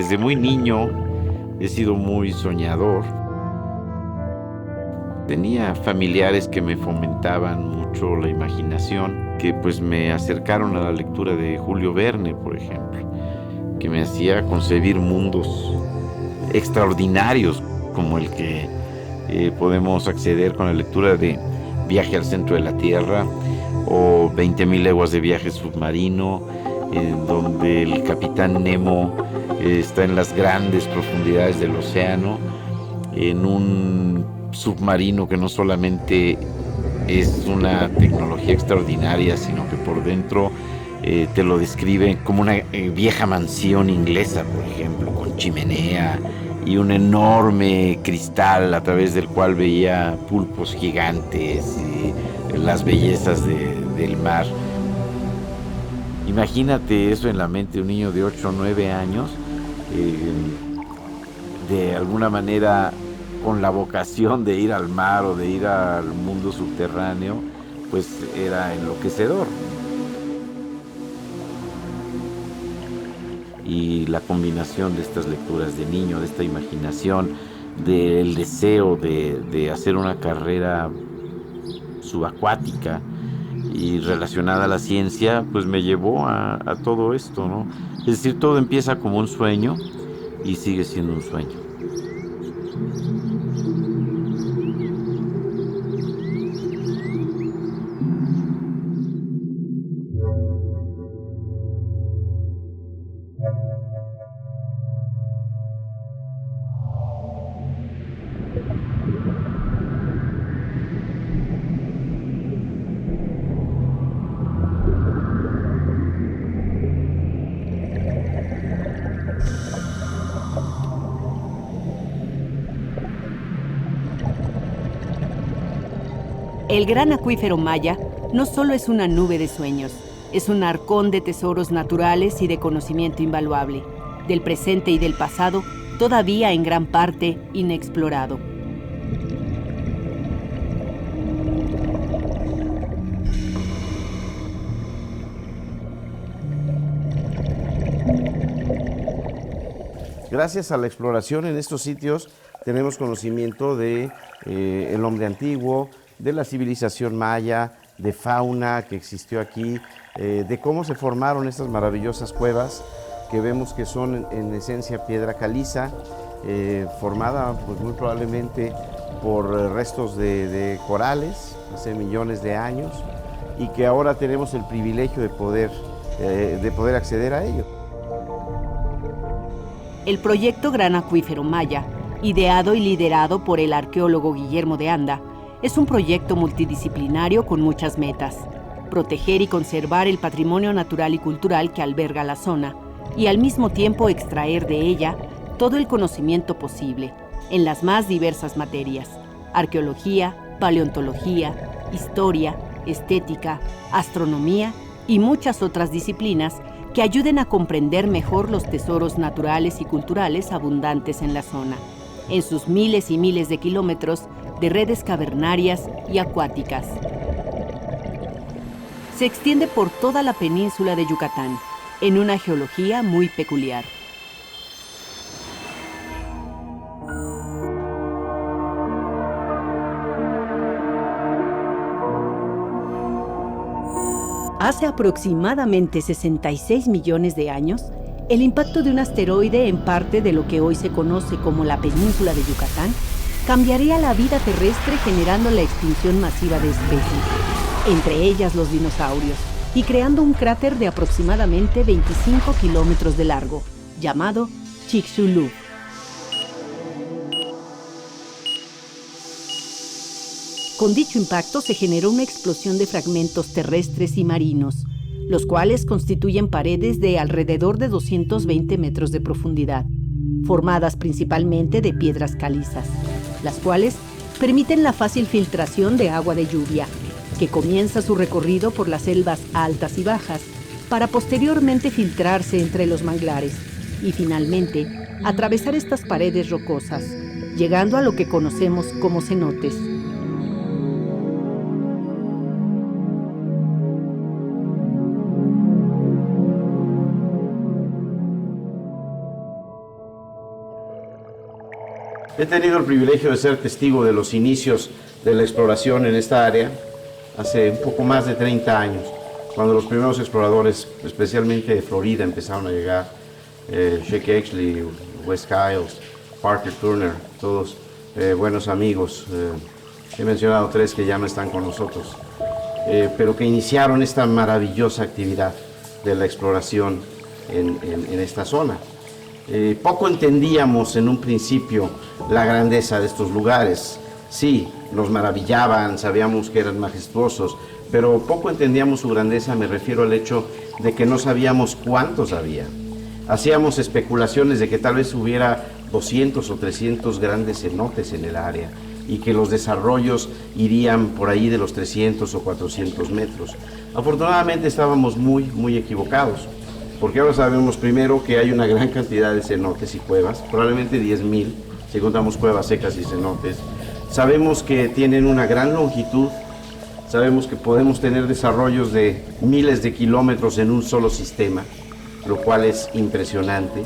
desde muy niño he sido muy soñador. Tenía familiares que me fomentaban mucho la imaginación, que pues me acercaron a la lectura de Julio Verne, por ejemplo, que me hacía concebir mundos extraordinarios como el que podemos acceder con la lectura de Viaje al centro de la Tierra o 20.000 leguas de viaje submarino, en donde el capitán Nemo está en las grandes profundidades del océano, en un submarino que no solamente es una tecnología extraordinaria, sino que por dentro te lo describe como una vieja mansión inglesa, por ejemplo, con chimenea y un enorme cristal a través del cual veía pulpos gigantes y las bellezas del mar. Imagínate eso en la mente de un niño de 8 o 9 años, de alguna manera con la vocación de ir al mar o de ir al mundo subterráneo, pues era enloquecedor. Y la combinación de estas lecturas de niño, de esta imaginación, del deseo de hacer una carrera subacuática y relacionada a la ciencia, pues me llevó a todo esto, ¿no? Es decir, todo empieza como un sueño y sigue siendo un sueño. El gran acuífero Maya no solo es una nube de sueños, es un arcón de tesoros naturales y de conocimiento invaluable, del presente y del pasado, todavía en gran parte inexplorado. Gracias a la exploración en estos sitios tenemos conocimiento de el hombre antiguo, de la civilización maya, de fauna que existió aquí, de cómo se formaron estas maravillosas cuevas que vemos que son en esencia piedra caliza, formada pues, muy probablemente por restos de corales hace millones de años y que ahora tenemos el privilegio de poder acceder a ello. El proyecto Gran Acuífero Maya, ideado y liderado por el arqueólogo Guillermo de Anda, es un proyecto multidisciplinario con muchas metas: proteger y conservar el patrimonio natural y cultural que alberga la zona y al mismo tiempo extraer de ella todo el conocimiento posible en las más diversas materias: arqueología, paleontología, historia, estética, astronomía y muchas otras disciplinas que ayuden a comprender mejor los tesoros naturales y culturales abundantes en la zona, en sus miles y miles de kilómetros de redes cavernarias y acuáticas. Se extiende por toda la península de Yucatán, en una geología muy peculiar. Hace aproximadamente 66 millones de años, el impacto de un asteroide en parte de lo que hoy se conoce como la península de Yucatán cambiaría la vida terrestre generando la extinción masiva de especies, entre ellas los dinosaurios, y creando un cráter de aproximadamente 25 kilómetros de largo, llamado Chicxulub. Con dicho impacto se generó una explosión de fragmentos terrestres y marinos, los cuales constituyen paredes de alrededor de 220 metros de profundidad, formadas principalmente de piedras calizas, las cuales permiten la fácil filtración de agua de lluvia, que comienza su recorrido por las selvas altas y bajas, para posteriormente filtrarse entre los manglares y finalmente atravesar estas paredes rocosas, llegando a lo que conocemos como cenotes. He tenido el privilegio de ser testigo de los inicios de la exploración en esta área hace un poco más de 30 años, cuando los primeros exploradores, especialmente de Florida, empezaron a llegar. Sheik Exley, Wes Kyles, Parker Turner, todos buenos amigos. He mencionado 3 que ya no están con nosotros, pero que iniciaron esta maravillosa actividad de la exploración en esta zona. Poco entendíamos en un principio la grandeza de estos lugares. Sí, nos maravillaban, sabíamos que eran majestuosos, pero poco entendíamos su grandeza. Me refiero al hecho de que no sabíamos cuántos había. Hacíamos especulaciones de que tal vez hubiera 200 o 300 grandes cenotes en el área y que los desarrollos irían por ahí de los 300 o 400 metros. Afortunadamente estábamos muy equivocados, porque ahora sabemos primero que hay una gran cantidad de cenotes y cuevas, probablemente 10,000, si contamos cuevas secas y cenotes. Sabemos que tienen una gran longitud, sabemos que podemos tener desarrollos de miles de kilómetros en un solo sistema, lo cual es impresionante.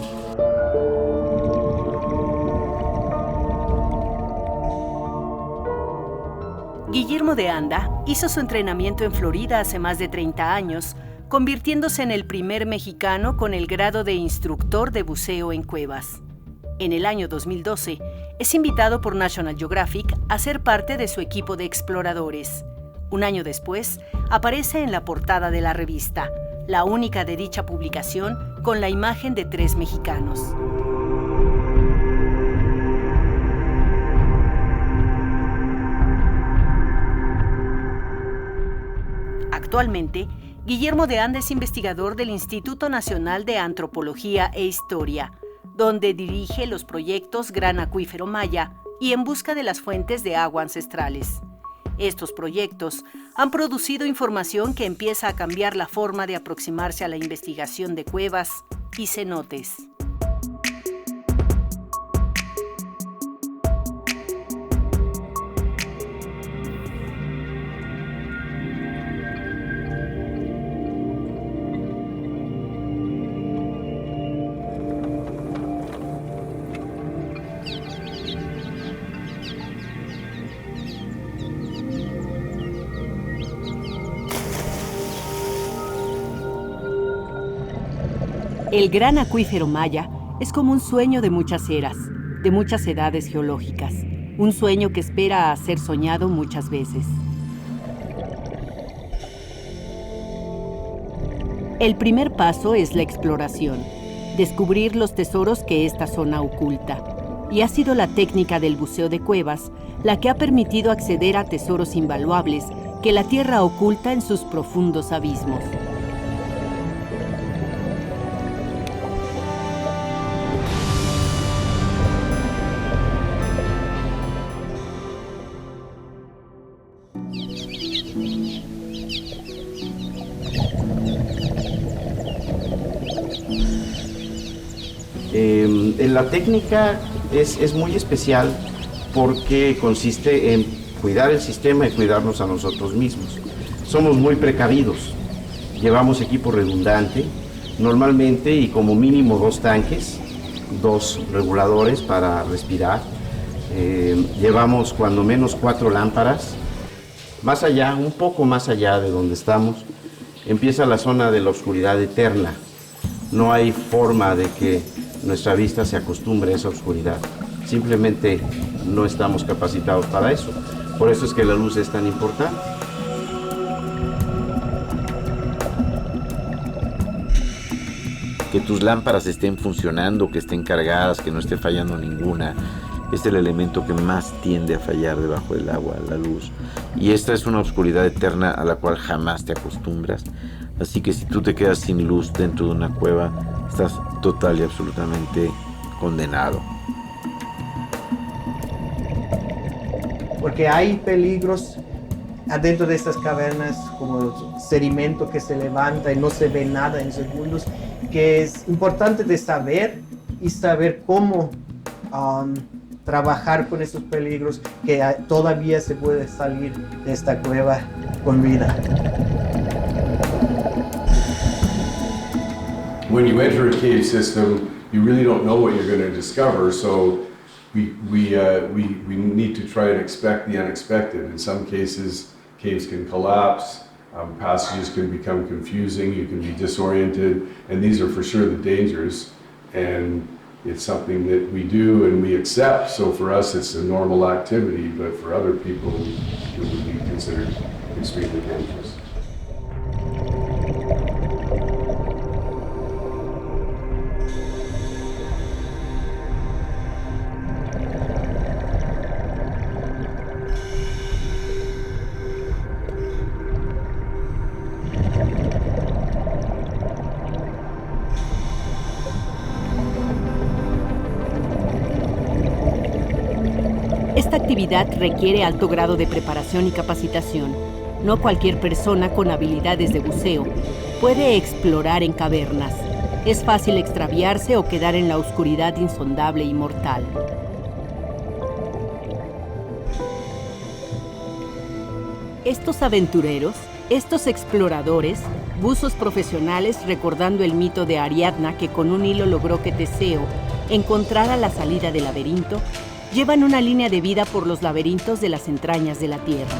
Guillermo de Anda hizo su entrenamiento en Florida hace más de 30 años, convirtiéndose en el primer mexicano con el grado de instructor de buceo en cuevas. En el año 2012, es invitado por National Geographic a ser parte de su equipo de exploradores. Un año después, aparece en la portada de la revista, la única de dicha publicación con la imagen de 3 mexicanos. Actualmente, Guillermo de Anda es investigador del Instituto Nacional de Antropología e Historia, donde dirige los proyectos Gran Acuífero Maya y En Busca de las Fuentes de Agua Ancestrales. Estos proyectos han producido información que empieza a cambiar la forma de aproximarse a la investigación de cuevas y cenotes. El Gran Acuífero Maya es como un sueño de muchas eras, de muchas edades geológicas, un sueño que espera a ser soñado muchas veces. El primer paso es la exploración, descubrir los tesoros que esta zona oculta, y ha sido la técnica del buceo de cuevas la que ha permitido acceder a tesoros invaluables que la Tierra oculta en sus profundos abismos. La técnica es muy especial porque consiste en cuidar el sistema y cuidarnos a nosotros mismos. Somos muy precavidos, llevamos equipo redundante, normalmente y como mínimo 2 tanques, 2 reguladores para respirar, llevamos cuando menos 4 lámparas. Más allá, un poco más allá de donde estamos, empieza la zona de la oscuridad eterna. No hay forma de que nuestra vista se acostumbre a esa oscuridad. Simplemente no estamos capacitados para eso. Por eso es que la luz es tan importante. Que tus lámparas estén funcionando, que estén cargadas, que no esté fallando ninguna. Es el elemento que más tiende a fallar debajo del agua, la luz. Y esta es una oscuridad eterna a la cual jamás te acostumbras. Así que si tú te quedas sin luz dentro de una cueva, estás total y absolutamente condenado. Porque hay peligros adentro de estas cavernas, como sedimento que se levanta y no se ve nada en segundos, que es importante de saber y saber cómo trabajar con esos peligros, que todavía se puede salir de esta cueva con vida. When you enter a cave system, you really don't know what you're going to discover, so we need to try and expect the unexpected. In some cases, caves can collapse, passages can become confusing, you can be disoriented, and these are for sure the dangers. And it's something that we do and we accept. So for us, it's a normal activity, but for other people, it would be considered extremely dangerous. Esta actividad requiere alto grado de preparación y capacitación. No cualquier persona con habilidades de buceo puede explorar en cavernas. Es fácil extraviarse o quedar en la oscuridad insondable y mortal. Estos aventureros, estos exploradores, buzos profesionales recordando el mito de Ariadna que con un hilo logró que Teseo encontrara la salida del laberinto, llevan una línea de vida por los laberintos de las entrañas de la Tierra.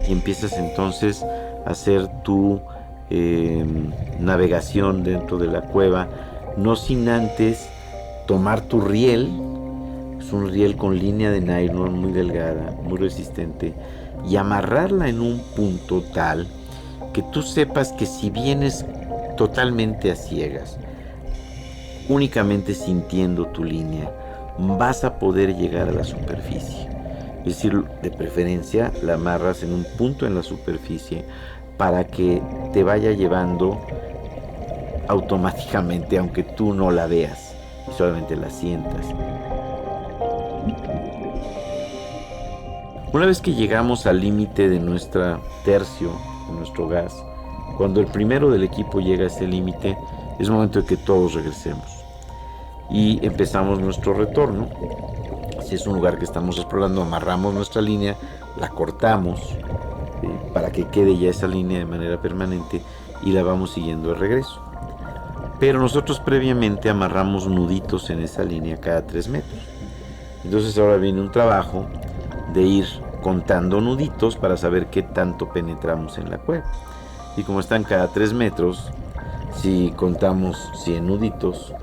Y empiezas entonces a hacer tu navegación dentro de la cueva, no sin antes tomar tu riel. Es un riel con línea de nylon muy delgada, muy resistente, y amarrarla en un punto tal que tú sepas que si vienes totalmente a ciegas, únicamente sintiendo tu línea, vas a poder llegar a la superficie. Es decir, de preferencia la amarras en un punto en la superficie para que te vaya llevando automáticamente, aunque tú no la veas y solamente la sientas. Una vez que llegamos al límite de nuestro tercio, de nuestro gas, cuando el primero del equipo llega a ese límite, es momento de que todos regresemos y empezamos nuestro retorno. Si es un lugar que estamos explorando, amarramos nuestra línea, la cortamos para que quede ya esa línea de manera permanente y la vamos siguiendo de regreso. Pero nosotros previamente amarramos nuditos en esa línea cada 3 metros. Entonces ahora viene un trabajo de ir contando nuditos para saber qué tanto penetramos en la cueva. Y como están cada 3 metros, si contamos 100 nuditos,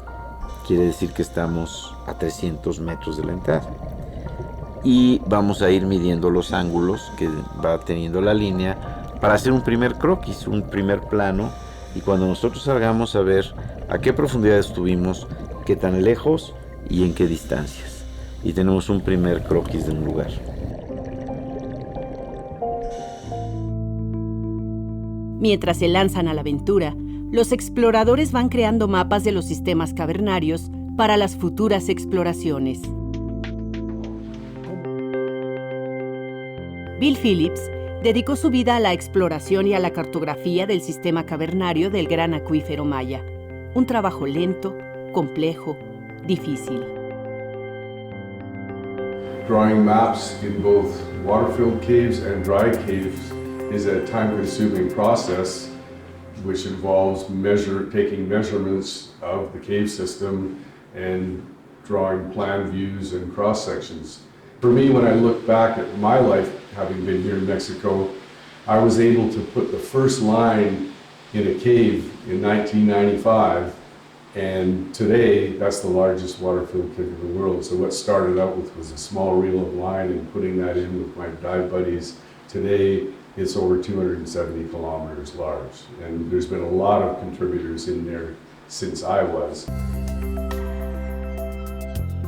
quiere decir que estamos a 300 metros de la entrada. Y vamos a ir midiendo los ángulos que va teniendo la línea para hacer un primer croquis, un primer plano. Y cuando nosotros salgamos a ver a qué profundidad estuvimos, qué tan lejos y en qué distancias. Y tenemos un primer croquis de un lugar. Mientras se lanzan a la aventura, los exploradores van creando mapas de los sistemas cavernarios para las futuras exploraciones. Bill Phillips dedicó su vida a la exploración y a la cartografía del sistema cavernario del gran acuífero Maya. Un trabajo lento, complejo, difícil. Drawing maps in both water-filled caves and dry caves is a time-consuming process which involves taking measurements of the cave system and drawing plan views and cross-sections. For me, when I look back at my life, having been here in Mexico, I was able to put the first line in a cave in 1995, and today that's the largest water-filled cave in the world. So what started out with was a small reel of line and putting that in with my dive buddies. Today, it's over 270 kilometers large, and there's been a lot of contributors in there since I was.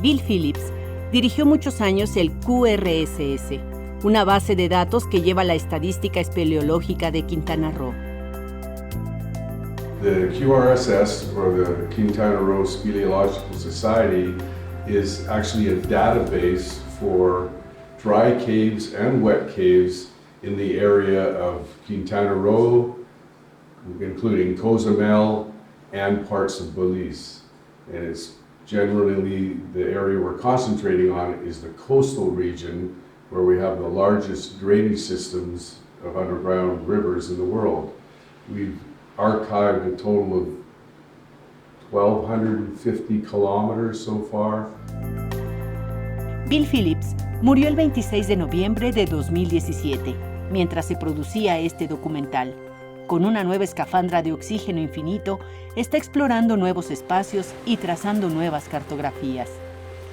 Bill Phillips dirigió muchos años el QRSS, una base de datos que lleva la estadística espeleológica de Quintana Roo. The QRSS, or the Quintana Roo Speleological Society, is actually a database for dry caves and wet caves in the area of Quintana Roo, including Cozumel and parts of Belize. And it's generally the area we're concentrating on is the coastal region where we have the largest drainage systems of underground rivers in the world. We've archived a total of 1,250 kilometers so far. Bill Phillips murió el 26 de noviembre de 2017, mientras se producía este documental. Con una nueva escafandra de oxígeno infinito, está explorando nuevos espacios y trazando nuevas cartografías.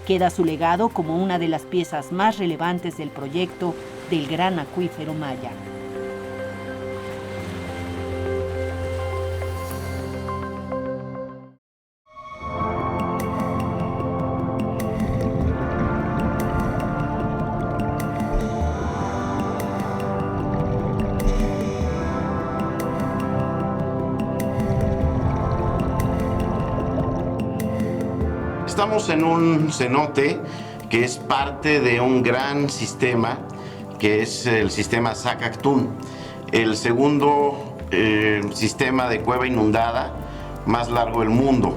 Queda su legado como una de las piezas más relevantes del proyecto del Gran Acuífero Maya. Estamos en un cenote que es parte de un gran sistema que es el sistema Sakaktung, el segundo sistema de cueva inundada más largo del mundo.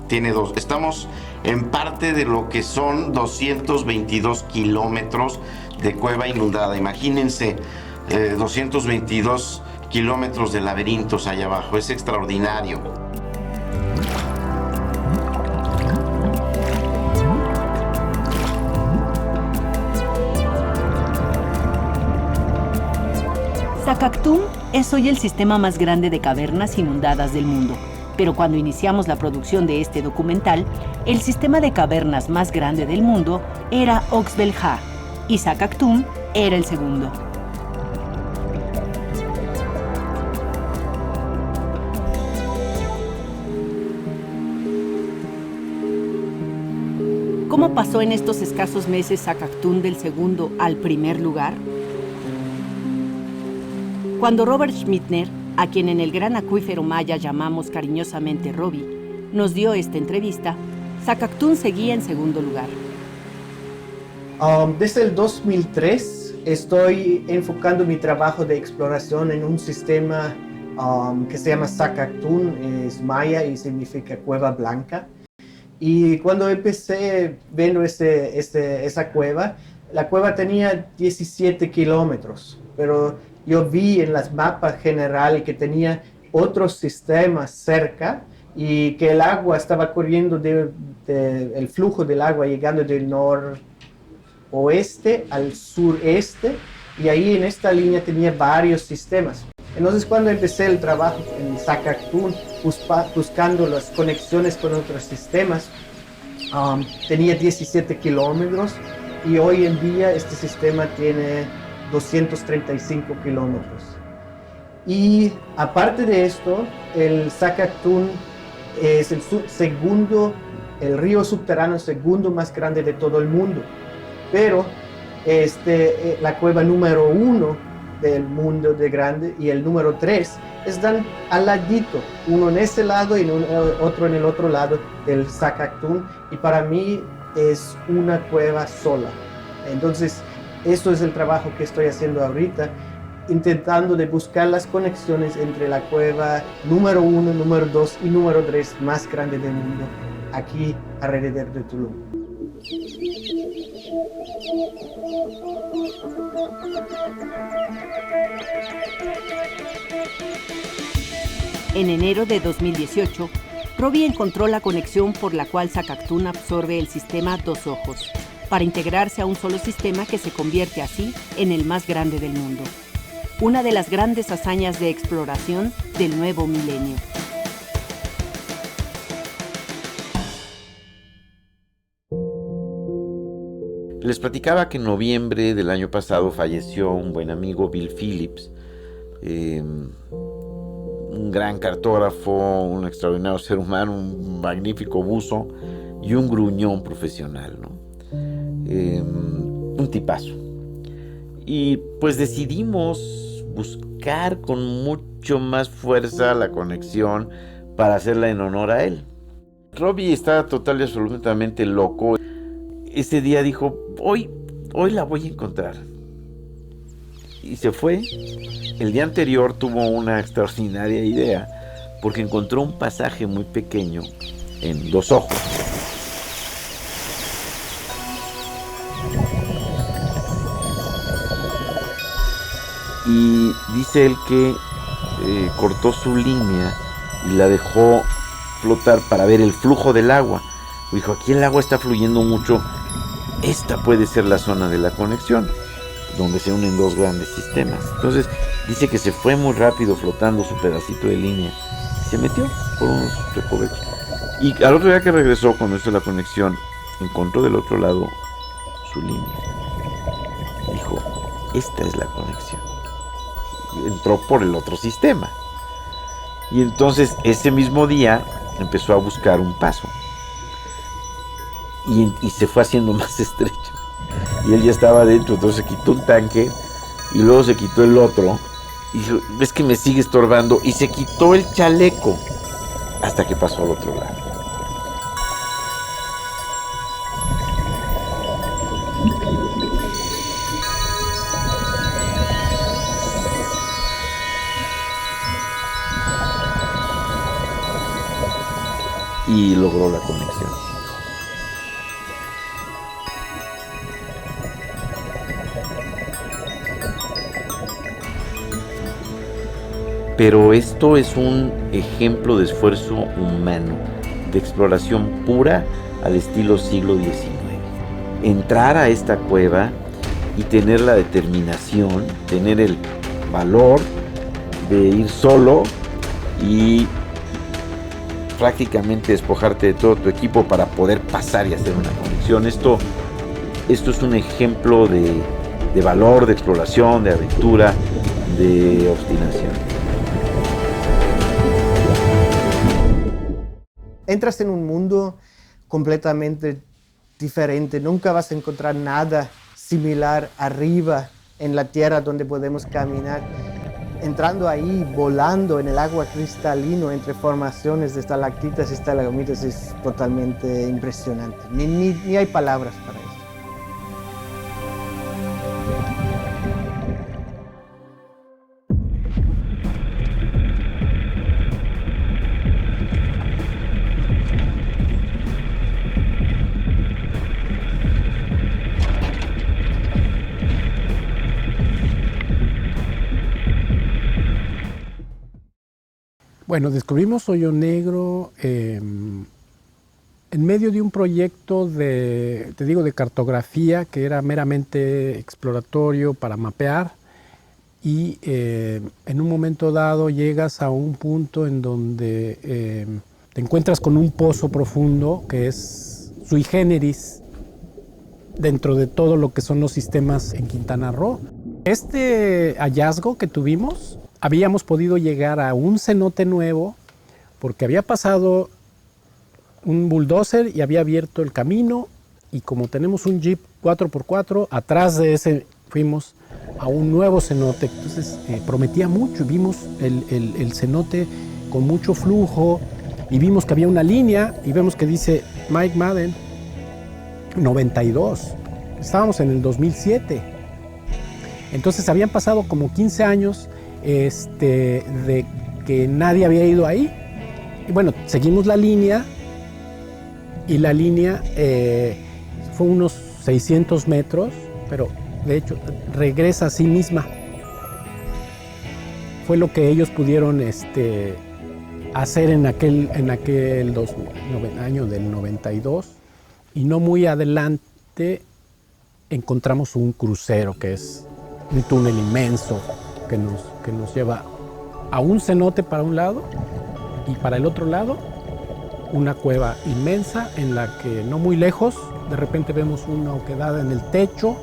Tiene dos. Estamos en parte de lo que son 222 kilómetros de cueva inundada. Imagínense 222 kilómetros de laberintos allá abajo. Es extraordinario. Sakaktung es hoy el sistema más grande de cavernas inundadas del mundo, pero cuando iniciamos la producción de este documental, el sistema de cavernas más grande del mundo era Oxbel Ja, y Sakaktung era el segundo. ¿Cómo pasó en estos escasos meses Sakaktung del segundo al primer lugar? Cuando Robert Schmittner, a quien en el Gran Acuífero Maya llamamos cariñosamente Robbie, nos dio esta entrevista, Sakaktung seguía en segundo lugar. Desde el 2003 estoy enfocando mi trabajo de exploración en un sistema que se llama Sakaktung, es maya y significa cueva blanca. Y cuando empecé viendo esa cueva, la cueva tenía 17 kilómetros, pero yo vi en las mapas general que tenía otros sistemas cerca y que el agua estaba corriendo el flujo del agua llegando del noroeste al sureste, y ahí en esta línea tenía varios sistemas. Entonces cuando empecé el trabajo en Sakaktung buscando las conexiones con otros sistemas, tenía 17 kilómetros y hoy en día este sistema tiene 235 kilómetros. Y aparte de esto, el Sakaktung es el río subterráneo segundo más grande de todo el mundo. Pero la cueva número 1 del mundo de grande y el número 3 están al ladito, uno en ese lado y otro en el otro lado del Sakaktung, y para mí es una cueva sola. Entonces, eso es el trabajo que estoy haciendo ahorita, intentando de buscar las conexiones entre la cueva número 1, número 2 y número 3 más grande del mundo, aquí alrededor de Tulum. En enero de 2018, Robbie encontró la conexión por la cual Sakaktung absorbe el sistema Dos Ojos, para integrarse a un solo sistema que se convierte así en el más grande del mundo. Una de las grandes hazañas de exploración del nuevo milenio. Les platicaba que en noviembre del año pasado falleció un buen amigo, Bill Phillips, un gran cartógrafo, un extraordinario ser humano, un magnífico buzo y un gruñón profesional, ¿no? Un tipazo. Y pues decidimos buscar con mucho más fuerza la conexión para hacerla en honor a él. Robbie está total y absolutamente loco. Ese día dijo, hoy la voy a encontrar. Y se fue. El día anterior tuvo una extraordinaria idea, porque encontró un pasaje muy pequeño en Dos Ojos. Y dice él que cortó su línea y la dejó flotar para ver el flujo del agua. Dijo, aquí el agua está fluyendo mucho, esta puede ser la zona de la conexión, donde se unen dos grandes sistemas. Entonces dice que se fue muy rápido flotando su pedacito de línea y se metió por unos recovecos. Y al otro día que regresó, cuando hizo la conexión, encontró del otro lado su línea. Dijo, esta es la conexión. Entró por el otro sistema. Y entonces ese mismo día empezó a buscar un paso. Y se fue haciendo más estrecho. Y él ya estaba adentro, entonces se quitó un tanque y luego se quitó el otro. Y dijo, ves que me sigue estorbando. Y se quitó el chaleco hasta que pasó al otro lado. Y logró la conexión. Pero esto es un ejemplo de esfuerzo humano, de exploración pura al estilo siglo XIX. Entrar a esta cueva y tener la determinación, tener el valor de ir solo y prácticamente despojarte de todo tu equipo para poder pasar y hacer una conexión. Esto es un ejemplo de valor, de exploración, de aventura, de obstinación. Entras en un mundo completamente diferente. Nunca vas a encontrar nada similar arriba en la tierra donde podemos caminar. Entrando ahí, volando en el agua cristalino entre formaciones de estalactitas y estalagmitas es totalmente impresionante. Ni hay palabras para eso. Bueno, descubrimos Hoyo Negro en medio de un proyecto de cartografía que era meramente exploratorio para mapear y en un momento dado llegas a un punto en donde te encuentras con un pozo profundo que es sui generis dentro de todo lo que son los sistemas en Quintana Roo. Este hallazgo que tuvimos, habíamos podido llegar a un cenote nuevo porque había pasado un bulldozer y había abierto el camino, y como tenemos un Jeep 4x4, atrás de ese fuimos a un nuevo cenote. Entonces prometía mucho, vimos el cenote con mucho flujo y vimos que había una línea y vemos que dice Mike Madden 92. Estábamos en el 2007. Entonces habían pasado como 15 años de que nadie había ido ahí. Y bueno, seguimos la línea y la línea fue unos 600 metros, pero de hecho regresa a sí misma. Fue lo que ellos pudieron hacer en aquel año del 92, y no muy adelante encontramos un crucero, que es un túnel inmenso que nos lleva a un cenote para un lado y para el otro lado una cueva inmensa en la que no muy lejos de repente vemos una oquedad en el techo.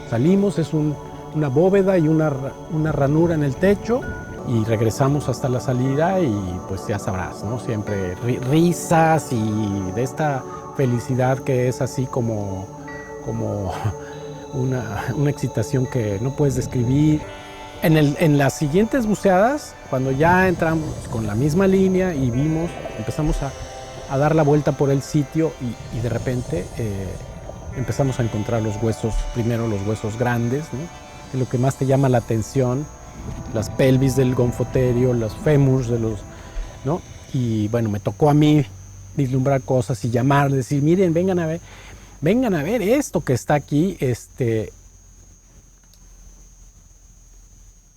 Salimos, es una bóveda y una ranura en el techo, y regresamos hasta la salida y pues ya sabrás, ¿no? Siempre risas y de esta felicidad que es así como una excitación que no puedes describir. En las siguientes buceadas, cuando ya entramos con la misma línea y empezamos a dar la vuelta por el sitio y de repente empezamos a encontrar los huesos, primero los huesos grandes, ¿no? Es lo que más te llama la atención, las pelvis del gonfoterio, los fémurs ¿no? Y bueno, me tocó a mí vislumbrar cosas y llamar, decir, miren, vengan a ver esto que está aquí,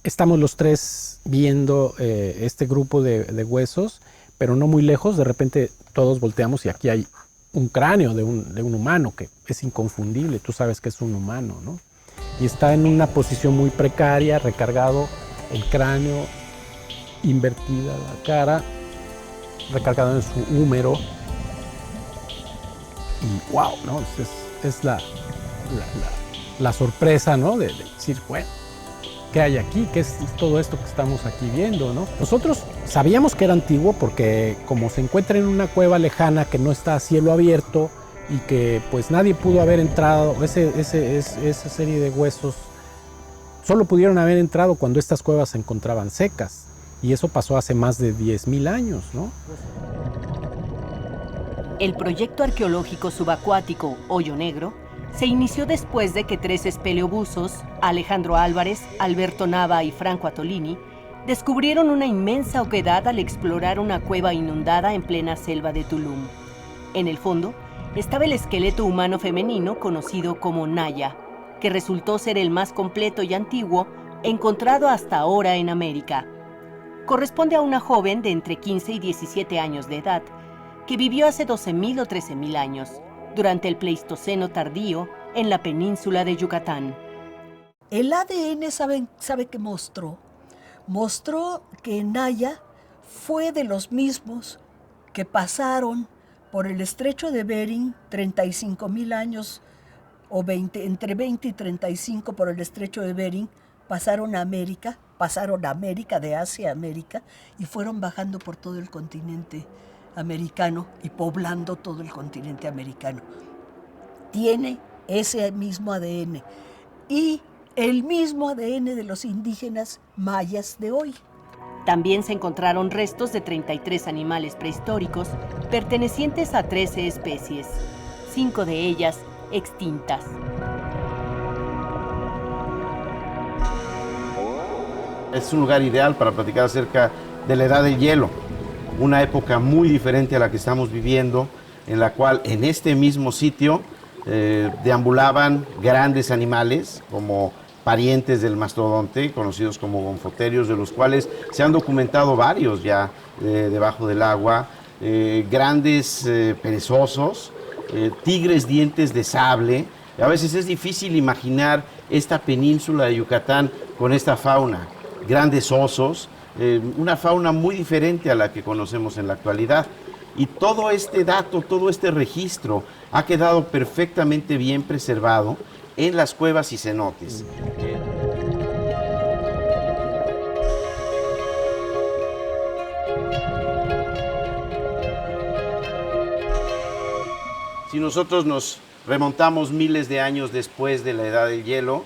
estamos los tres viendo este grupo de huesos, pero no muy lejos, de repente todos volteamos y aquí hay un cráneo de un humano que es inconfundible, tú sabes que es un humano, ¿no? Y está en una posición muy precaria, recargado el cráneo, invertida la cara, recargado en su húmero. Y wow, ¿no? Es la sorpresa, ¿no? De decir, bueno, ¿qué hay aquí? ¿Qué es todo esto que estamos aquí viendo, ¿no? Nosotros sabíamos que era antiguo porque como se encuentra en una cueva lejana que no está a cielo abierto y que pues nadie pudo haber entrado, esa serie de huesos solo pudieron haber entrado cuando estas cuevas se encontraban secas. Y eso pasó hace más de 10.000 años, ¿no? El proyecto arqueológico subacuático Hoyo Negro se inició después de que 3 espeleobuzos, Alejandro Álvarez, Alberto Nava y Franco Atolini, descubrieron una inmensa oquedad al explorar una cueva inundada en plena selva de Tulum. En el fondo estaba el esqueleto humano femenino conocido como Naya, que resultó ser el más completo y antiguo encontrado hasta ahora en América. Corresponde a una joven de entre 15 y 17 años de edad, que vivió hace 12.000 o 13.000 años, durante el Pleistoceno tardío, en la península de Yucatán. El ADN, ¿sabe qué mostró? Mostró que Naya fue de los mismos que pasaron por el estrecho de Bering 35.000 años, o entre 20 y 35 por el estrecho de Bering, pasaron a América, de Asia a América, y fueron bajando por todo el continente americano y poblando todo el continente americano. Tiene ese mismo ADN y el mismo ADN de los indígenas mayas de hoy. También se encontraron restos de 33 animales prehistóricos pertenecientes a 13 especies, 5 de ellas extintas. Es un lugar ideal para platicar acerca de la edad del hielo, una época muy diferente a la que estamos viviendo, en la cual en este mismo sitio deambulaban grandes animales como parientes del mastodonte, conocidos como gonfoterios, de los cuales se han documentado varios ya debajo del agua, grandes perezosos, tigres dientes de sable. A veces es difícil imaginar esta península de Yucatán con esta fauna, grandes osos, una fauna muy diferente a la que conocemos en la actualidad. Y todo este dato, todo este registro ha quedado perfectamente bien preservado en las cuevas y cenotes. Si nosotros nos remontamos miles de años después de la edad del hielo,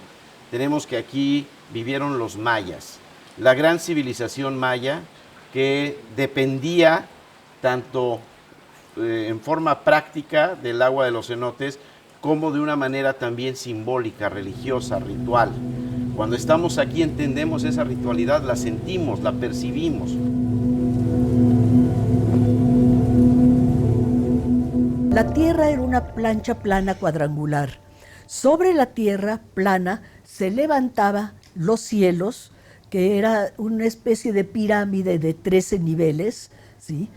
tenemos que aquí vivieron los mayas, la gran civilización maya que dependía tanto en forma práctica del agua de los cenotes como de una manera también simbólica, religiosa, ritual. Cuando estamos aquí entendemos esa ritualidad, la sentimos, la percibimos. La tierra era una plancha plana cuadrangular. Sobre la tierra plana se levantaban los cielos, que era una especie de pirámide de 13 niveles, ¿sí?,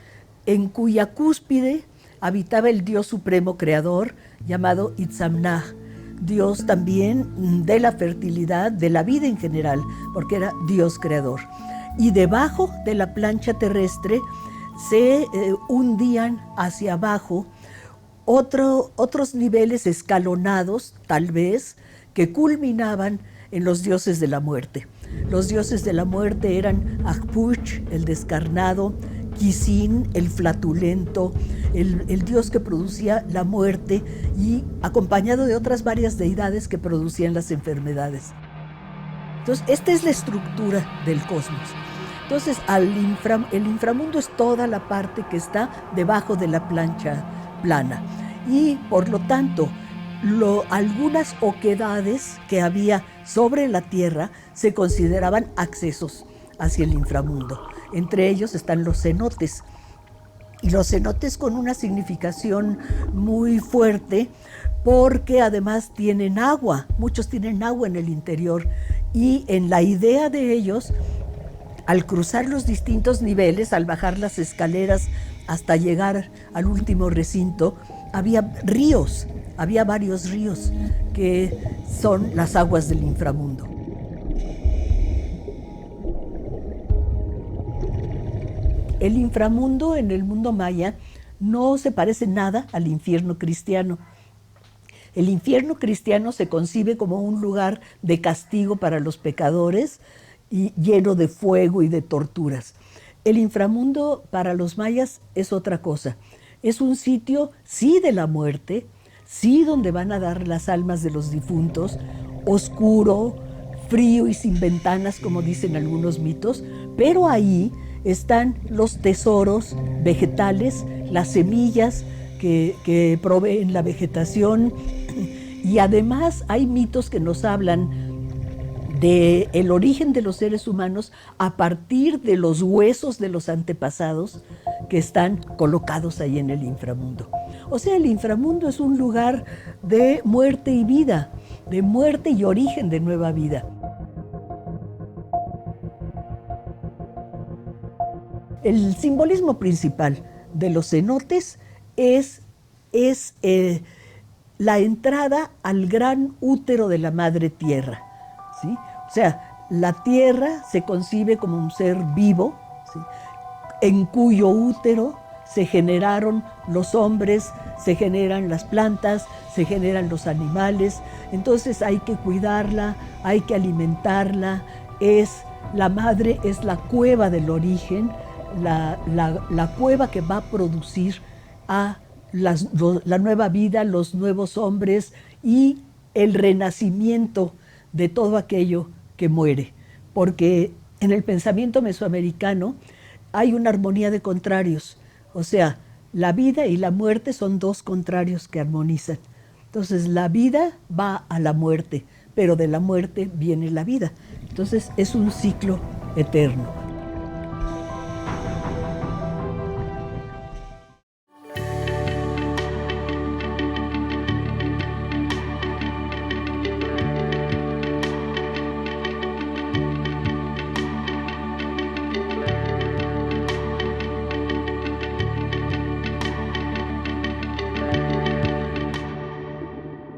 en cuya cúspide habitaba el Dios supremo creador llamado Itzamnah, Dios también de la fertilidad, de la vida en general, porque era Dios creador. Y debajo de la plancha terrestre se hundían hacia abajo otros niveles escalonados, tal vez, que culminaban en los dioses de la muerte. Los dioses de la muerte eran Ajpuch, el descarnado, Kisin, el flatulento, el dios que producía la muerte, y acompañado de otras varias deidades que producían las enfermedades. Entonces, esta es la estructura del cosmos. Entonces, el inframundo es toda la parte que está debajo de la plancha plana. Y, por lo tanto, algunas oquedades que había sobre la Tierra se consideraban accesos hacia el inframundo. Entre ellos están los cenotes. Y los cenotes con una significación muy fuerte, porque además tienen agua, muchos tienen agua en el interior, Y en la idea de ellos, al cruzar los distintos niveles, al bajar las escaleras hasta llegar al último recinto, había ríos, había varios ríos que son las aguas del inframundo. El inframundo en el mundo maya no se parece nada al infierno cristiano. El infierno cristiano se concibe como un lugar de castigo para los pecadores y lleno de fuego y de torturas. El inframundo para los mayas es otra cosa. Es un sitio, sí, de la muerte, sí, donde van a dar las almas de los difuntos, oscuro, frío y sin ventanas, como dicen algunos mitos, pero ahí están los tesoros vegetales, las semillas que proveen la vegetación, y además hay mitos que nos hablan del origen de los seres humanos a partir de los huesos de los antepasados que están colocados ahí en el inframundo. O sea, el inframundo es un lugar de muerte y vida, de muerte y origen de nueva vida. El simbolismo principal de los cenotes es la entrada al gran útero de la madre tierra, ¿sí? O sea, la tierra se concibe como un ser vivo, ¿sí?, en cuyo útero se generaron los hombres, se generan las plantas, se generan los animales. Entonces hay que cuidarla, hay que alimentarla. La madre es la cueva del origen, la cueva que va a producir a la nueva vida, los nuevos hombres y el renacimiento de todo aquello que muere. Porque en el pensamiento mesoamericano hay una armonía de contrarios. O sea, la vida y la muerte son dos contrarios que armonizan. Entonces la vida va a la muerte, pero de la muerte viene la vida. Entonces es un ciclo eterno.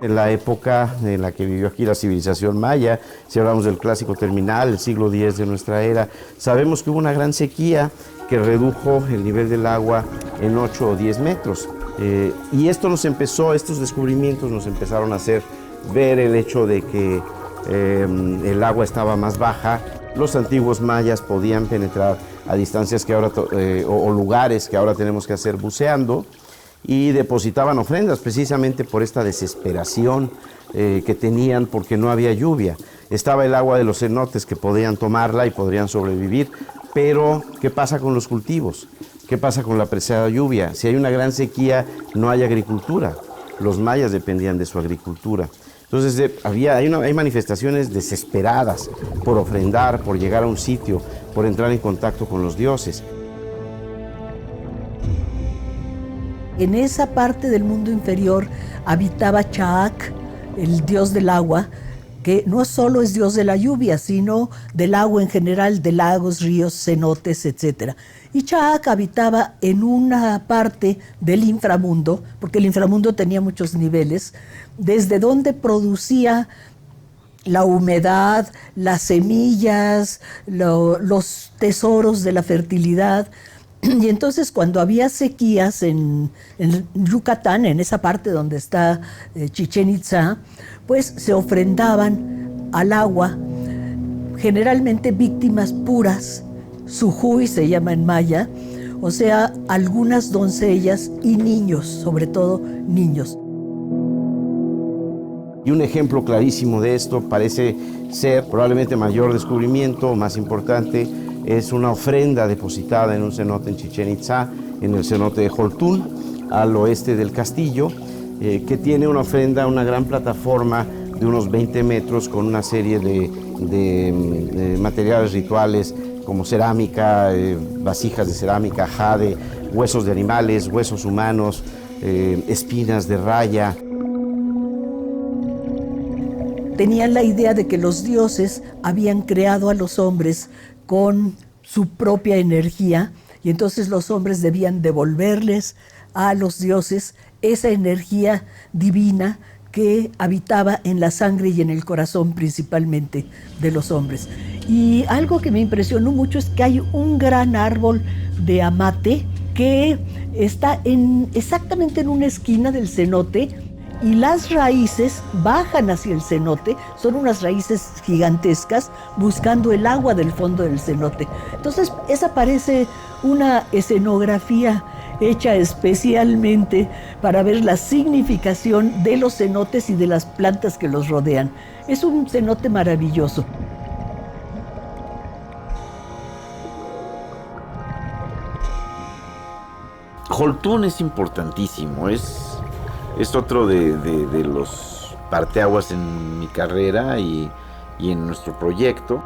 En la época en la que vivió aquí la civilización maya, si hablamos del clásico terminal, el siglo X de nuestra era, sabemos que hubo una gran sequía que redujo el nivel del agua en 8 o 10 metros. Y estos descubrimientos nos empezaron a hacer ver el hecho de que el agua estaba más baja. Los antiguos mayas podían penetrar a distancias que ahora, o lugares que ahora tenemos que hacer buceando, y depositaban ofrendas precisamente por esta desesperación que tenían porque no había lluvia. Estaba el agua de los cenotes que podían tomarla y podrían sobrevivir, pero ¿qué pasa con los cultivos? ¿Qué pasa con la preciada lluvia? Si hay una gran sequía, no hay agricultura. Los mayas dependían de su agricultura. Entonces hay manifestaciones desesperadas por ofrendar, por llegar a un sitio, por entrar en contacto con los dioses. En esa parte del mundo inferior habitaba Chaak, el dios del agua, que no solo es dios de la lluvia, sino del agua en general, de lagos, ríos, cenotes, etc. Y Chaak habitaba en una parte del inframundo, porque el inframundo tenía muchos niveles, desde donde producía la humedad, las semillas, los tesoros de la fertilidad. Y entonces cuando había sequías en Yucatán, en esa parte donde está Chichén Itzá, pues se ofrendaban al agua generalmente víctimas puras, sujuy se llama en maya, o sea, algunas doncellas y niños, sobre todo niños. Y un ejemplo clarísimo de esto parece ser probablemente mayor descubrimiento, más importante, es una ofrenda depositada en un cenote en Chichén Itzá, en el cenote de Joltún, al oeste del castillo, que tiene una ofrenda, una gran plataforma de unos 20 metros con una serie de materiales rituales como cerámica, vasijas de cerámica, jade, huesos de animales, huesos humanos, espinas de raya. tenían la idea de que los dioses habían creado a los hombres con su propia energía y entonces los hombres debían devolverles a los dioses esa energía divina que habitaba en la sangre y en el corazón principalmente de los hombres. Y algo que me impresionó mucho es que hay un gran árbol de amate que está exactamente en una esquina del cenote y las raíces bajan hacia el cenote, son unas raíces gigantescas buscando el agua del fondo del cenote. Entonces esa parece una escenografía hecha especialmente para ver la significación de los cenotes y de las plantas que los rodean. Es un cenote maravilloso. Joltún es importantísimo, es otro de los parteaguas en mi carrera y en nuestro proyecto.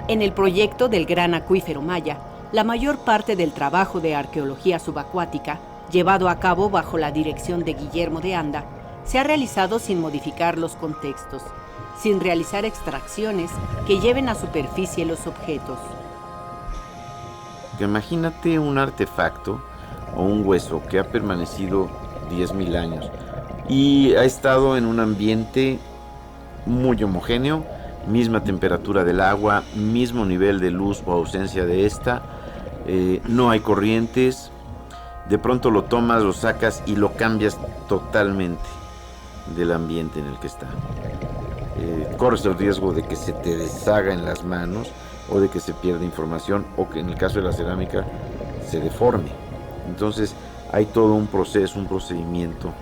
En el proyecto del Gran Acuífero Maya, la mayor parte del trabajo de arqueología subacuática, llevado a cabo bajo la dirección de Guillermo de Anda, se ha realizado sin modificar los contextos, sin realizar extracciones que lleven a superficie los objetos. Imagínate un artefacto o un hueso que ha permanecido 10.000 años y ha estado en un ambiente muy homogéneo, misma temperatura del agua, mismo nivel de luz o ausencia de esta, no hay corrientes, de pronto lo tomas, lo sacas y lo cambias totalmente del ambiente en el que está. Corres el riesgo de que se te deshaga en las manos o de que se pierda información o que en el caso de la cerámica se deforme. Entonces hay todo un proceso, un procedimiento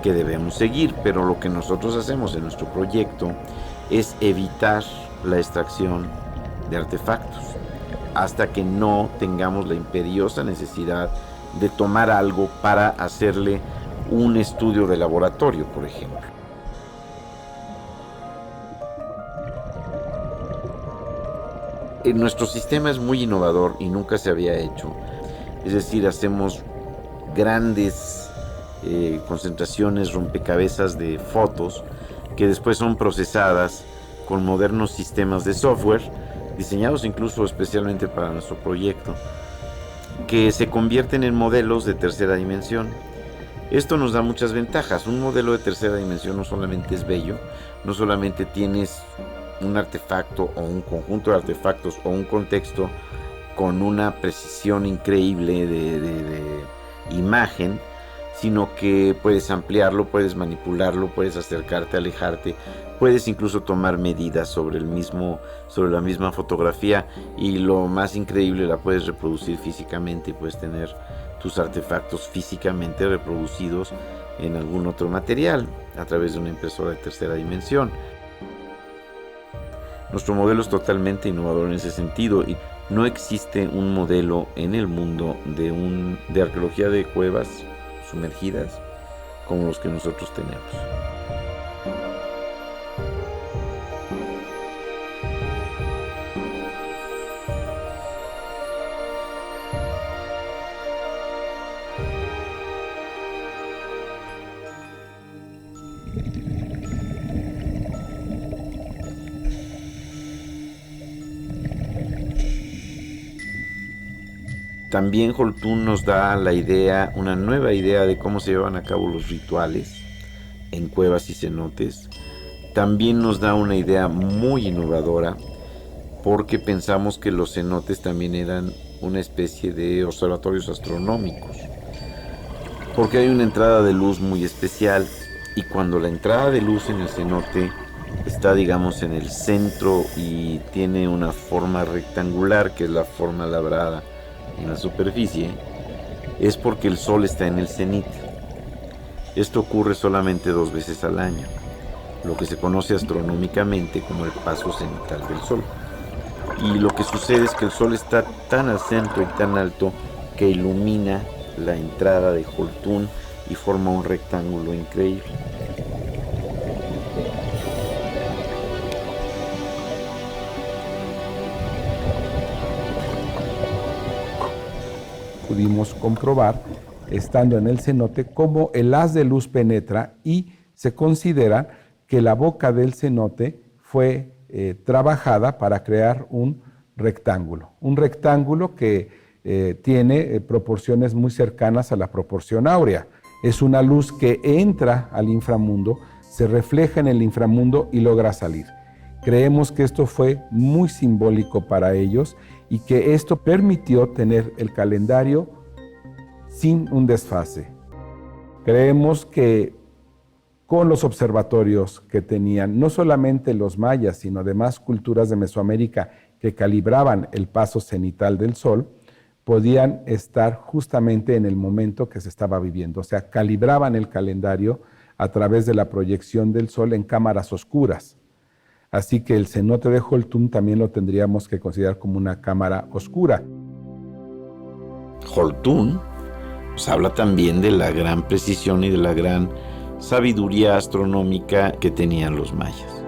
que debemos seguir, pero lo que nosotros hacemos en nuestro proyecto es evitar la extracción de artefactos hasta que no tengamos la imperiosa necesidad de tomar algo para hacerle un estudio de laboratorio, por ejemplo. Nuestro sistema es muy innovador y nunca se había hecho. Es decir, hacemos grandes concentraciones, rompecabezas de fotos que después son procesadas con modernos sistemas de software, diseñados incluso especialmente para nuestro proyecto, que se convierten en modelos de tercera dimensión. Esto nos da muchas ventajas. Un modelo de tercera dimensión no solamente es bello, no solamente tienes un artefacto o un conjunto de artefactos o un contexto con una precisión increíble de imagen, sino que puedes ampliarlo, puedes manipularlo, puedes acercarte, alejarte, puedes incluso tomar medidas sobre la misma fotografía y lo más increíble, la puedes reproducir físicamente y puedes tener tus artefactos físicamente reproducidos en algún otro material a través de una impresora de tercera dimensión. Nuestro modelo es totalmente innovador en ese sentido y no existe un modelo en el mundo de arqueología de cuevas sumergidas como los que nosotros tenemos. También Joltún nos da una nueva idea de cómo se llevan a cabo los rituales en cuevas y cenotes. También nos da una idea muy innovadora porque pensamos que los cenotes también eran una especie de observatorios astronómicos. Porque hay una entrada de luz muy especial y cuando la entrada de luz en el cenote está, digamos, en el centro y tiene una forma rectangular, que es la forma labrada en la superficie, es porque el sol está en el cenit. Esto ocurre solamente 2 veces al año, lo que se conoce astronómicamente como el paso cenital del sol. Y lo que sucede es que el sol está tan al centro y tan alto que ilumina la entrada de Joltún y forma un rectángulo increíble. Pudimos comprobar, estando en el cenote, cómo el haz de luz penetra y se considera que la boca del cenote fue trabajada para crear un rectángulo que tiene proporciones muy cercanas a la proporción áurea. Es una luz que entra al inframundo, se refleja en el inframundo y logra salir. Creemos que esto fue muy simbólico para ellos y que esto permitió tener el calendario sin un desfase. Creemos que con los observatorios que tenían, no solamente los mayas, sino demás culturas de Mesoamérica que calibraban el paso cenital del sol, podían estar justamente en el momento que se estaba viviendo. O sea, calibraban el calendario a través de la proyección del sol en cámaras oscuras. Así que el cenote de Holtún también lo tendríamos que considerar como una cámara oscura. Holtún pues habla también de la gran precisión y de la gran sabiduría astronómica que tenían los mayas.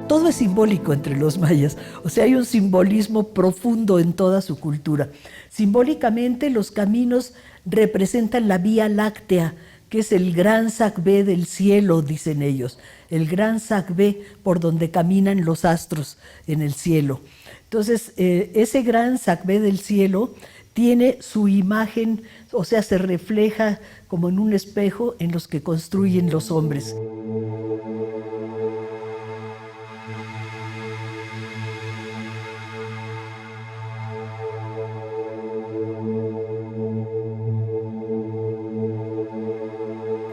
Todo es simbólico entre los mayas, o sea, hay un simbolismo profundo en toda su cultura. Simbólicamente, los caminos representan la Vía Láctea, que es el gran sacbé del cielo, dicen ellos, el gran sacbé por donde caminan los astros en el cielo. Entonces, ese gran sacbé del cielo tiene su imagen, o sea, se refleja como en un espejo en los que construyen los hombres.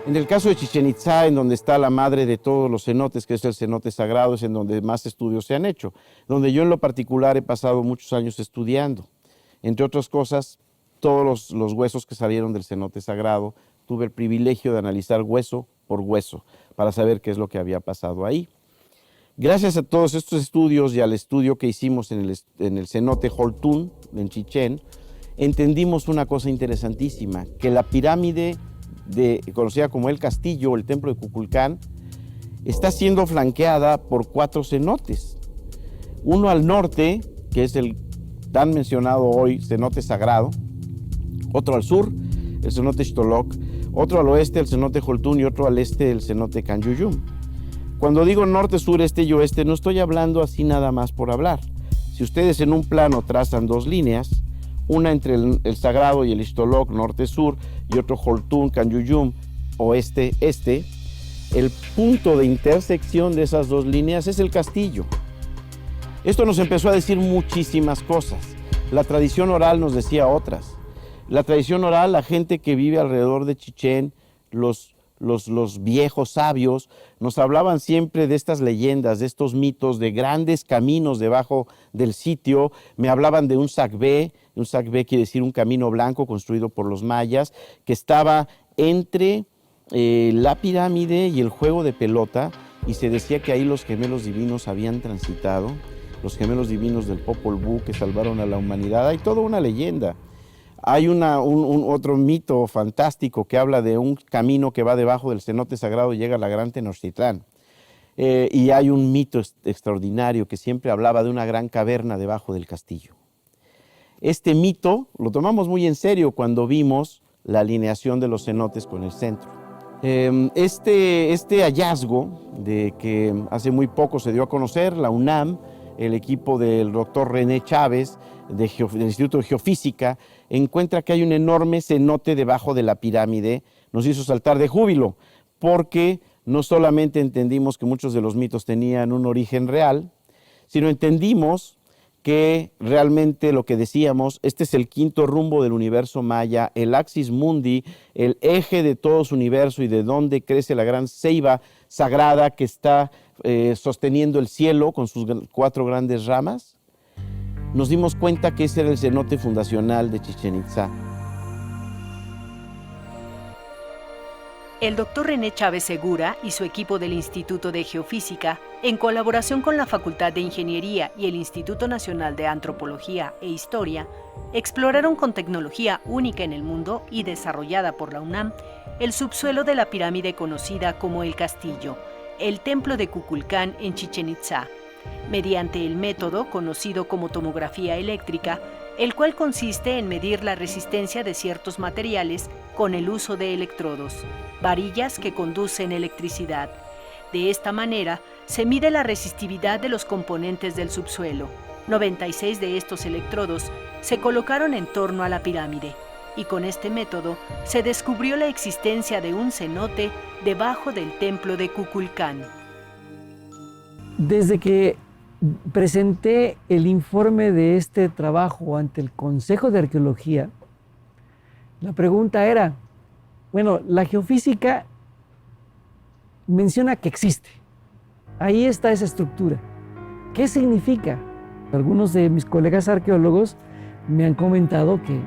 En el caso de Chichén Itzá, en donde está la madre de todos los cenotes, que es el cenote sagrado, es en donde más estudios se han hecho, donde yo en lo particular he pasado muchos años estudiando. Entre otras cosas, todos los huesos que salieron del cenote sagrado, tuve el privilegio de analizar hueso por hueso para saber qué es lo que había pasado ahí. Gracias a todos estos estudios y al estudio que hicimos en el cenote Holtún, en Chichén, entendimos una cosa interesantísima, que la pirámide conocida como el Castillo, el templo de Kukulcán, está siendo flanqueada por 4 cenotes. Uno al norte, que es el tan mencionado hoy cenote sagrado, otro al sur, el cenote Xtolok, otro al oeste, el cenote Holtún, y otro al este, el cenote Canyuyum. Cuando digo norte, sur, este y oeste, no estoy hablando así nada más por hablar. Si ustedes en un plano trazan 2 líneas, una entre el sagrado y el Xtolok, norte-sur, y otro Holtún, Canyuyum, oeste-este, el punto de intersección de esas 2 líneas es el castillo. Esto nos empezó a decir muchísimas cosas. La tradición oral nos decía otras. La tradición oral, la gente que vive alrededor de Chichén, los viejos sabios, nos hablaban siempre de estas leyendas, de estos mitos, de grandes caminos debajo del sitio. Me hablaban de un sacbé quiere decir un camino blanco construido por los mayas, que estaba entre la pirámide y el juego de pelota, y se decía que ahí los gemelos divinos habían transitado, los gemelos divinos del Popol Vuh que salvaron a la humanidad. Hay toda una leyenda. Hay otro mito fantástico que habla de un camino que va debajo del cenote sagrado y llega a la Gran Tenochtitlán. Y hay un mito extraordinario que siempre hablaba de una gran caverna debajo del castillo. Este mito lo tomamos muy en serio cuando vimos la alineación de los cenotes con el centro. Este hallazgo de que hace muy poco se dio a conocer, la UNAM, el equipo del doctor René Chávez del Instituto de Geofísica, encuentra que hay un enorme cenote debajo de la pirámide. Nos hizo saltar de júbilo, porque no solamente entendimos que muchos de los mitos tenían un origen real, sino entendimos que realmente lo que decíamos, este es el quinto rumbo del universo maya, el axis mundi, el eje de todo su universo y de donde crece la gran ceiba sagrada que está sosteniendo el cielo con sus 4 grandes ramas. Nos dimos cuenta que ese era el cenote fundacional de Chichén Itzá. El doctor René Chávez Segura y su equipo del Instituto de Geofísica, en colaboración con la Facultad de Ingeniería y el Instituto Nacional de Antropología e Historia, exploraron con tecnología única en el mundo y desarrollada por la UNAM el subsuelo de la pirámide conocida como el Castillo, el templo de Kukulcán en Chichén Itzá. Mediante el método conocido como tomografía eléctrica, el cual consiste en medir la resistencia de ciertos materiales con el uso de electrodos, varillas que conducen electricidad. De esta manera, se mide la resistividad de los componentes del subsuelo. 96 de estos electrodos se colocaron en torno a la pirámide, y con este método se descubrió la existencia de un cenote debajo del templo de Kukulcán. Desde que presenté el informe de este trabajo ante el Consejo de Arqueología, la pregunta era, bueno, la geofísica menciona que existe. Ahí está esa estructura. ¿Qué significa? Algunos de mis colegas arqueólogos me han comentado que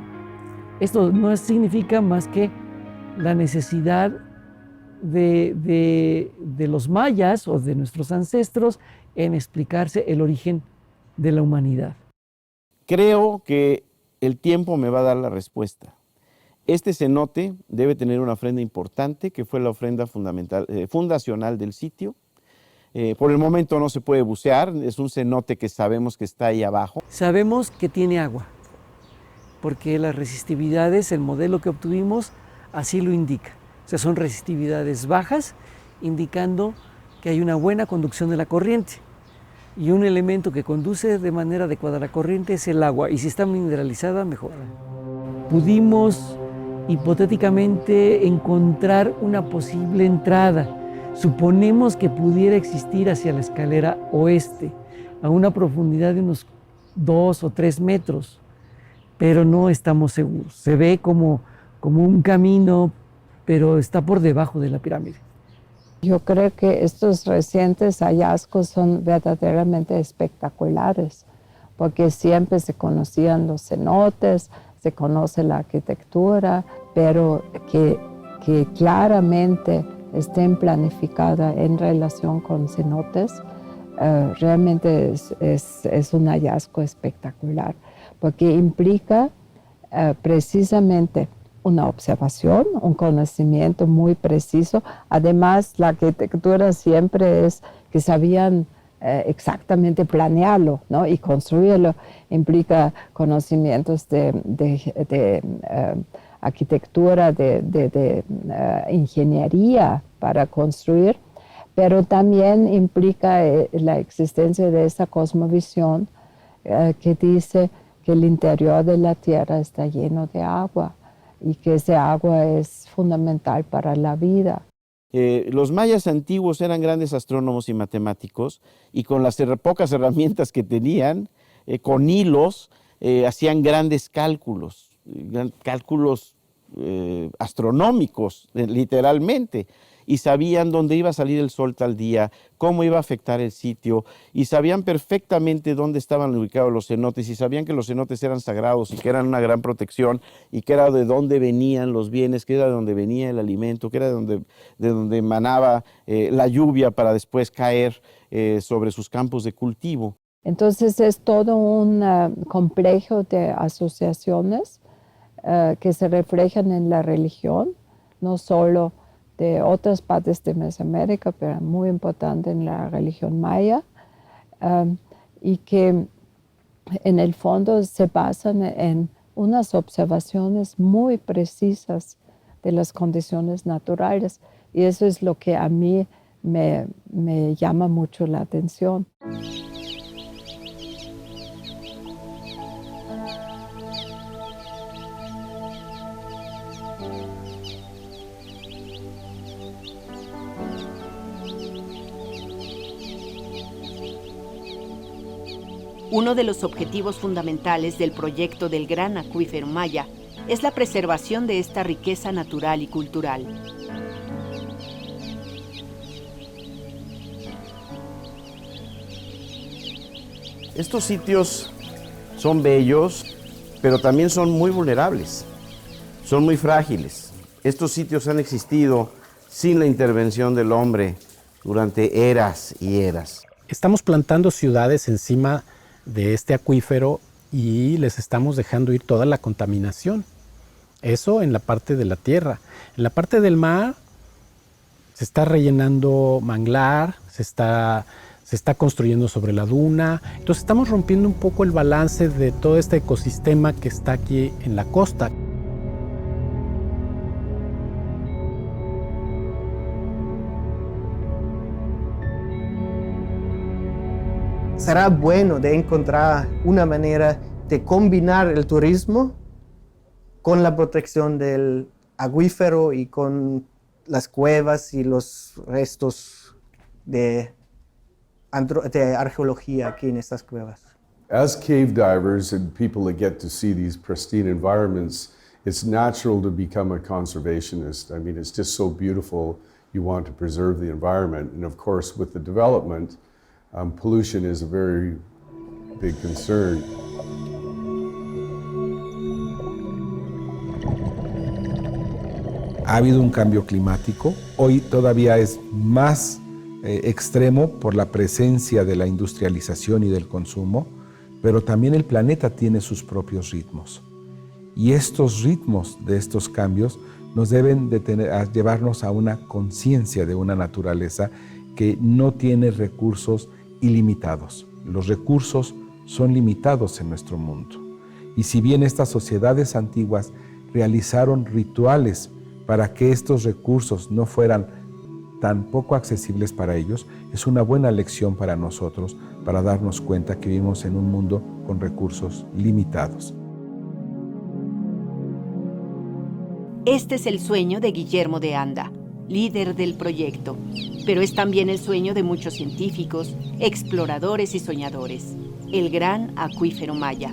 esto no significa más que la necesidad de los mayas o de nuestros ancestros en explicarse el origen de la humanidad. Creo que el tiempo me va a dar la respuesta. Este cenote debe tener una ofrenda importante, que fue la ofrenda fundacional del sitio. Por el momento no se puede bucear, es un cenote que sabemos que está ahí abajo. Sabemos que tiene agua, porque las resistividades, el modelo que obtuvimos, así lo indica. O sea, son resistividades bajas, indicando que hay una buena conducción de la corriente. Y un elemento que conduce de manera adecuada la corriente es el agua, y si está mineralizada, mejor. Pudimos hipotéticamente encontrar una posible entrada. Suponemos que pudiera existir hacia la escalera oeste, a una profundidad de unos 2 o 3 metros, pero no estamos seguros. Se ve como un camino, pero está por debajo de la pirámide. Yo creo que estos recientes hallazgos son verdaderamente espectaculares, porque siempre se conocían los cenotes, se conoce la arquitectura, pero que claramente estén planificadas en relación con cenotes, realmente es un hallazgo espectacular, porque implica precisamente una observación, un conocimiento muy preciso. Además, la arquitectura siempre es que sabían exactamente planearlo, ¿no? Y construirlo implica conocimientos de arquitectura, de ingeniería para construir, pero también implica la existencia de esa cosmovisión que dice que el interior de la Tierra está lleno de agua y que ese agua es fundamental para la vida. Los mayas antiguos eran grandes astrónomos y matemáticos, y con las pocas herramientas que tenían, con hilos, hacían grandes cálculos astronómicos, literalmente, y sabían dónde iba a salir el sol tal día, cómo iba a afectar el sitio, y sabían perfectamente dónde estaban ubicados los cenotes, y sabían que los cenotes eran sagrados y que eran una gran protección, y que era de dónde venían los bienes, que era de dónde venía el alimento, que era de donde emanaba la lluvia para después caer sobre sus campos de cultivo. Entonces es todo un complejo de asociaciones que se reflejan en la religión, no solo de otras partes de Mesoamérica, pero muy importante en la religión maya, y que en el fondo se basan en unas observaciones muy precisas de las condiciones naturales, y eso es lo que a mí me llama mucho la atención. Uno de los objetivos fundamentales del proyecto del Gran Acuífero Maya es la preservación de esta riqueza natural y cultural. Estos sitios son bellos, pero también son muy vulnerables, son muy frágiles. Estos sitios han existido sin la intervención del hombre durante eras y eras. Estamos plantando ciudades encima de este acuífero y les estamos dejando ir toda la contaminación. Eso en la parte de la tierra. En la parte del mar se está rellenando manglar, se está se está construyendo sobre la duna. Entonces estamos rompiendo un poco el balance de todo este ecosistema que está aquí en la costa. Será bueno de encontrar una manera de combinar el turismo con la protección del acuífero y con las cuevas y los restos de arqueología aquí en estas cuevas. As cave divers and people that get to see these pristine environments, it's natural to become a conservationist. I mean, it's just so beautiful. You want to preserve the environment. And of course, with the development, pollution is a very big concern. Ha habido un cambio climático. Hoy todavía es más extremo por la presencia de la industrialización y del consumo, pero también el planeta tiene sus propios ritmos. Y estos ritmos de estos cambios nos deben de llevarnos a una conciencia de una naturaleza que no tiene recursos ilimitados. Los recursos son limitados en nuestro mundo. Y si bien estas sociedades antiguas realizaron rituales para que estos recursos no fueran tan poco accesibles para ellos, es una buena lección para nosotros para darnos cuenta que vivimos en un mundo con recursos limitados. Este es el sueño de Guillermo de Anda, líder del proyecto, pero es también el sueño de muchos científicos, exploradores y soñadores, el gran acuífero maya.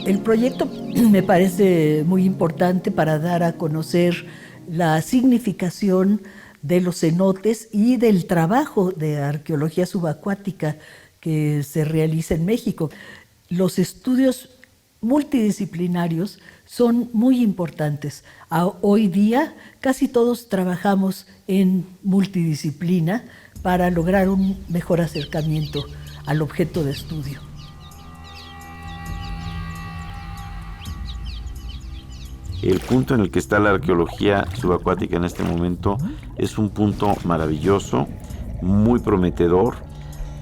El proyecto me parece muy importante para dar a conocer la significación de los cenotes y del trabajo de arqueología subacuática que se realiza en México. Los estudios multidisciplinarios son muy importantes. Hoy día casi todos trabajamos en multidisciplina para lograr un mejor acercamiento al objeto de estudio. El punto en el que está la arqueología subacuática en este momento es un punto maravilloso, muy prometedor,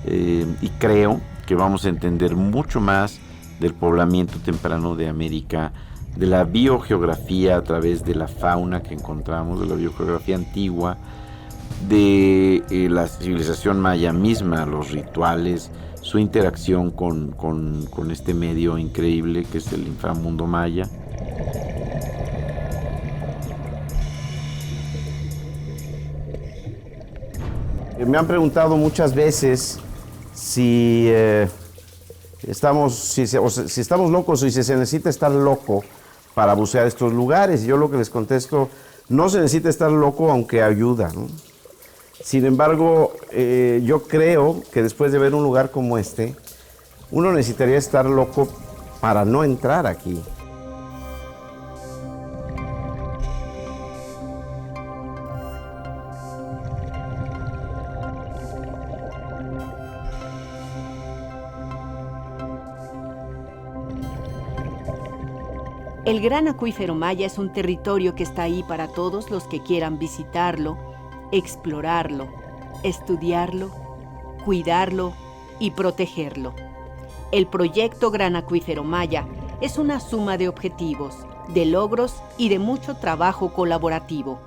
y creo que vamos a entender mucho más del poblamiento temprano de América, de la biogeografía a través de la fauna que encontramos, de la biogeografía antigua, de la civilización maya misma, los rituales, su interacción con este medio increíble que es el inframundo maya. Me han preguntado muchas veces si estamos locos o si se necesita estar loco para bucear estos lugares. Yo lo que les contesto, no se necesita estar loco, aunque ayuda, ¿no? Sin embargo, yo creo que después de ver un lugar como este, uno necesitaría estar loco para no entrar aquí. El gran acuífero maya es un territorio que está ahí para todos los que quieran visitarlo, explorarlo, estudiarlo, cuidarlo y protegerlo. El proyecto Gran Acuífero Maya es una suma de objetivos, de logros y de mucho trabajo colaborativo.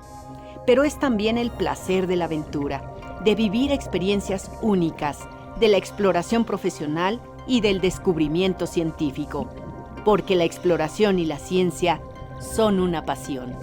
Pero es también el placer de la aventura, de vivir experiencias únicas, de la exploración profesional y del descubrimiento científico. Porque la exploración y la ciencia son una pasión.